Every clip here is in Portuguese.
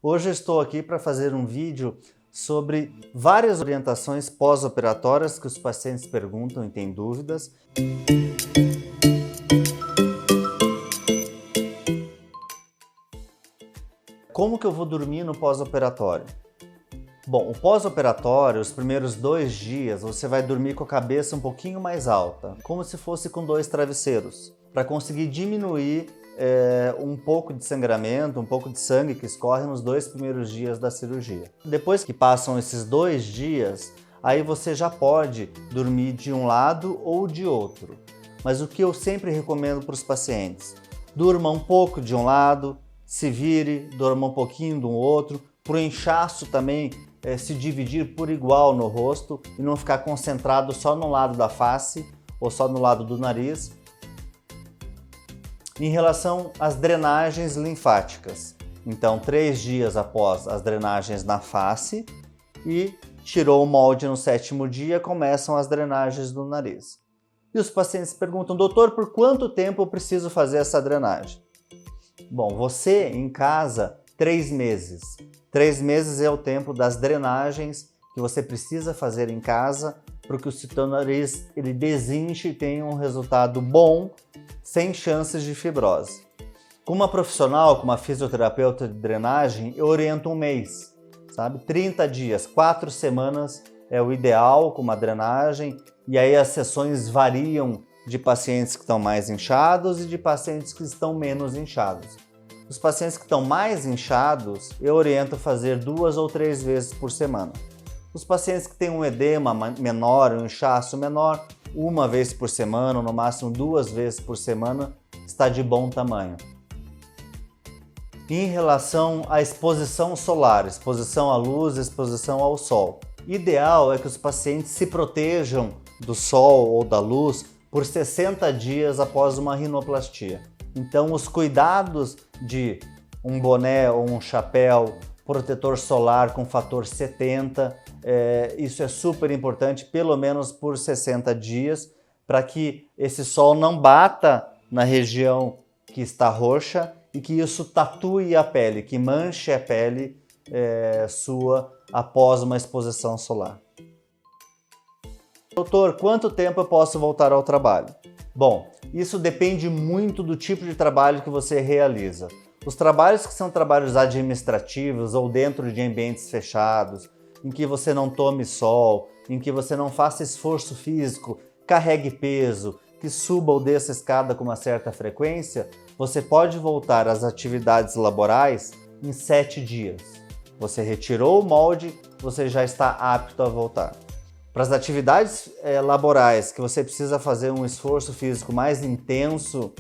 Hoje eu estou aqui para fazer um vídeo sobre várias orientações pós-operatórias que os pacientes perguntam e têm dúvidas. Como que eu vou dormir no pós-operatório? Bom, o pós-operatório, os primeiros 2 dias, você vai dormir com a cabeça um pouquinho mais alta, como se fosse com 2 travesseiros, para conseguir diminuir um pouco de sangramento, um pouco de sangue que escorre nos 2 primeiros dias da cirurgia. Depois que passam esses 2 dias, aí você já pode dormir de um lado ou de outro. Mas o que eu sempre recomendo para os pacientes? Durma um pouco de um lado, se vire, durma um pouquinho do outro, para o inchaço também se dividir por igual no rosto e não ficar concentrado só no lado da face ou só no lado do nariz. Em relação às drenagens linfáticas, então 3 dias após as drenagens na face e tirou o molde no 7º dia, começam as drenagens do nariz. E os pacientes perguntam, doutor, por quanto tempo eu preciso fazer essa drenagem? Bom, você em casa, 3 meses. 3 meses é o tempo das drenagens que você precisa fazer em casa para que o seu nariz ele desinche e tenha um resultado bom, sem chances de fibrose. Com uma profissional, com uma fisioterapeuta de drenagem, eu oriento 1 mês, sabe? 30 dias, 4 semanas é o ideal com uma drenagem, e aí as sessões variam de pacientes que estão mais inchados e de pacientes que estão menos inchados. Os pacientes que estão mais inchados, eu oriento fazer 2 ou 3 vezes por semana. Os pacientes que têm um edema menor, um inchaço menor, 1 vez por semana, ou no máximo 2 vezes por semana, está de bom tamanho. Em relação à exposição solar, exposição à luz, exposição ao sol, ideal é que os pacientes se protejam do sol ou da luz por 60 dias após uma rinoplastia. Então, os cuidados de um boné ou um chapéu, protetor solar com fator 70, isso é super importante, pelo menos por 60 dias, para que esse sol não bata na região que está roxa e que isso tatue a pele, que manche a pele sua após uma exposição solar. Doutor, quanto tempo eu posso voltar ao trabalho? Bom, isso depende muito do tipo de trabalho que você realiza. Os trabalhos que são trabalhos administrativos ou dentro de ambientes fechados, em que você não tome sol, em que você não faça esforço físico, carregue peso, que suba ou desça a escada com uma certa frequência, você pode voltar às atividades laborais em 7 dias. Você retirou o molde, você já está apto a voltar. Para as atividades laborais que você precisa fazer um esforço físico mais intenso,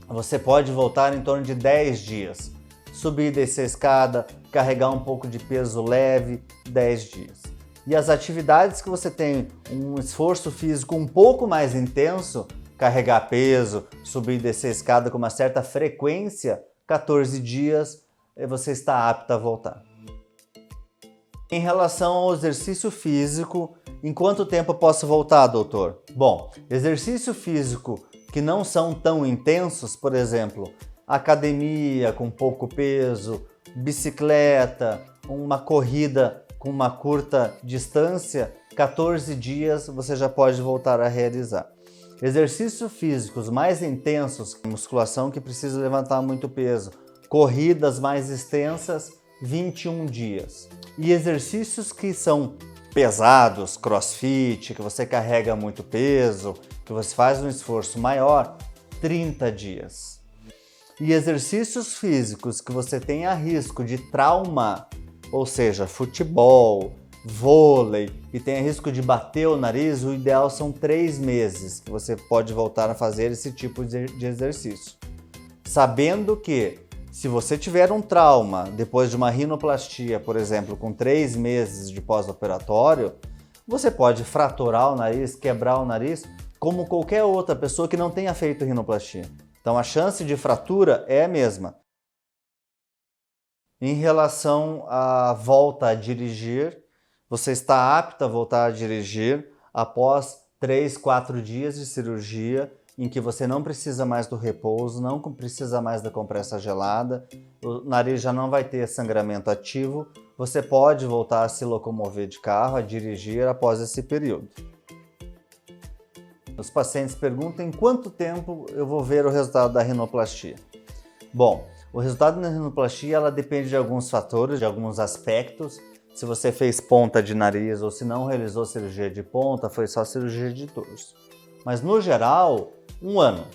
você pode voltar em torno de 10 dias. Subir e descer a escada, carregar um pouco de peso leve, 10 dias. E as atividades que você tem um esforço físico um pouco mais intenso, carregar peso, subir e descer a escada com uma certa frequência, 14 dias, você está apto a voltar. Em relação ao exercício físico, em quanto tempo eu posso voltar, doutor? Bom, exercício físico que não são tão intensos, por exemplo, academia com pouco peso, bicicleta, uma corrida com uma curta distância, 14 dias você já pode voltar a realizar. Exercícios físicos mais intensos, musculação que precisa levantar muito peso, corridas mais extensas, 21 dias. E exercícios que são pesados, crossfit, que você carrega muito peso, que você faz um esforço maior, 30 dias. E exercícios físicos que você tem a risco de trauma, ou seja, futebol, vôlei, e tem risco de bater o nariz, o ideal são 3 meses que você pode voltar a fazer esse tipo de exercício. Sabendo que se você tiver um trauma depois de uma rinoplastia, por exemplo, com 3 meses de pós-operatório, você pode fraturar o nariz, quebrar o nariz, como qualquer outra pessoa que não tenha feito rinoplastia. Então a chance de fratura é a mesma. Em relação à volta a dirigir, você está apto a voltar a dirigir após 3, 4 dias de cirurgia em que você não precisa mais do repouso, não precisa mais da compressa gelada, o nariz já não vai ter sangramento ativo, você pode voltar a se locomover de carro, a dirigir após esse período. Os pacientes perguntam em quanto tempo eu vou ver o resultado da rinoplastia. Bom, o resultado da rinoplastia ela depende de alguns fatores, de alguns aspectos. Se você fez ponta de nariz ou se não realizou cirurgia de ponta, foi só cirurgia de dorso. Mas no geral, 1 ano.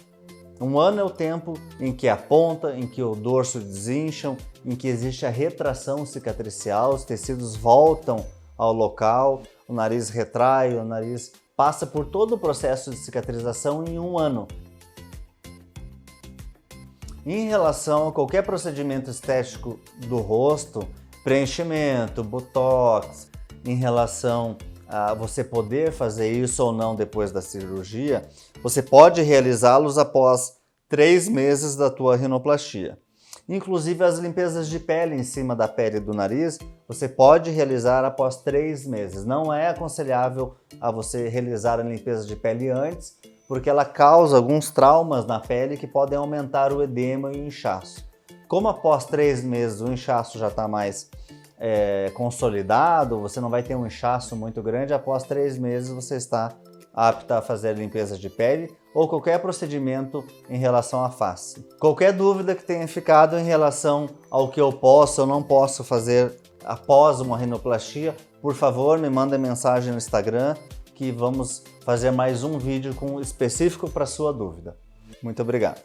1 ano é o tempo em que a ponta, em que o dorso desincham, em que existe a retração cicatricial, os tecidos voltam ao local, o nariz retrai, o nariz passa por todo o processo de cicatrização em 1 ano. Em relação a qualquer procedimento estético do rosto, preenchimento, botox, em relação a você poder fazer isso ou não depois da cirurgia, você pode realizá-los após 3 meses da tua rinoplastia. Inclusive as limpezas de pele em cima da pele do nariz, você pode realizar após 3 meses. Não é aconselhável a você realizar a limpeza de pele antes, porque ela causa alguns traumas na pele que podem aumentar o edema e o inchaço. Como após 3 meses o inchaço já está mais consolidado, você não vai ter um inchaço muito grande, após 3 meses você está apta a fazer a limpeza de pele ou qualquer procedimento em relação à face. Qualquer dúvida que tenha ficado em relação ao que eu posso ou não posso fazer após uma rinoplastia, por favor me manda mensagem no Instagram que vamos fazer mais um vídeo específico para a sua dúvida. Muito obrigado.